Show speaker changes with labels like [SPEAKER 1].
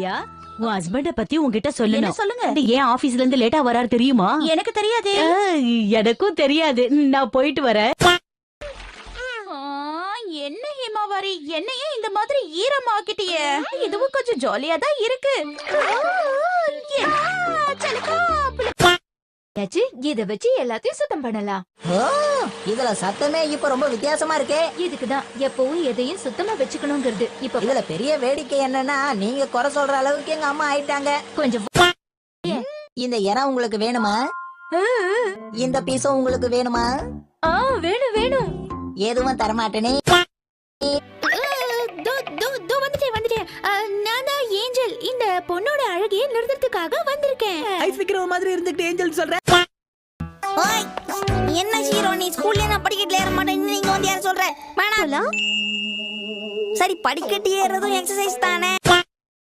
[SPEAKER 1] பாத்தியா, உன் ஹஸ்பண்ட பத்தி உன்கிட்ட சொல்லணும்.
[SPEAKER 2] சொல்லுங்க.
[SPEAKER 1] ஏன் ஆபீஸ்ல இருந்து லேட்டா வராரு தெரியுமா?
[SPEAKER 2] எனக்கு தெரியாது.
[SPEAKER 1] எனக்கும் தெரியாது. நான் போயிட்டு வரேன்.
[SPEAKER 2] என்ன ஹேமாவாரி, என்னையே இந்த மாதிரி ஈரமாக்கிட்டியே. இதுவும் கொஞ்சம் ஜாலியா தான் இருக்கு.
[SPEAKER 3] இத வச்சு எல்லாத்தையும் சுத்தம் பண்ணலாம்.
[SPEAKER 4] இதுல சத்தமே இப்ப ரொம்ப வித்தியாசமா இருக்கே.
[SPEAKER 3] இதுக்குதான் எப்பவும் எதையும் சுத்தமா வச்சுக்கணுங்கிறது. இப்ப
[SPEAKER 4] இதுல பெரிய வேடிக்கை என்னன்னா, நீங்க குறை சொல்ற அளவுக்கு எங்க அம்மா ஆயிட்டாங்க.
[SPEAKER 3] கொஞ்சம்
[SPEAKER 4] இந்த இடம் உங்களுக்கு வேணுமா? இந்த பீஸும் உங்களுக்கு வேணுமா?
[SPEAKER 3] வேணும் வேணும்.
[SPEAKER 4] எதுவும் தரமாட்டேனே.
[SPEAKER 3] வந்துட்டேன். நான் தான் ஏஞ்சல். இந்த பொண்ணோட அழகையை நிறுத்தறதுக்காக வந்திருக்கேன்.
[SPEAKER 5] ஐஸ் வைக்கிற மாதிரி இருந்துட்டு ஏஞ்சல் சொல்ற.
[SPEAKER 4] ஓய், என்ன ஹீரோ நீ? ஸ்கூல்ல நான் படிக்கட்டுல ஏற மாட்டேன், நீங்க வந்து யார சொல்ற? வேணாம். சரி, படிக்கட்டு ஏறதும் எக்ஸசைஸ் தானே.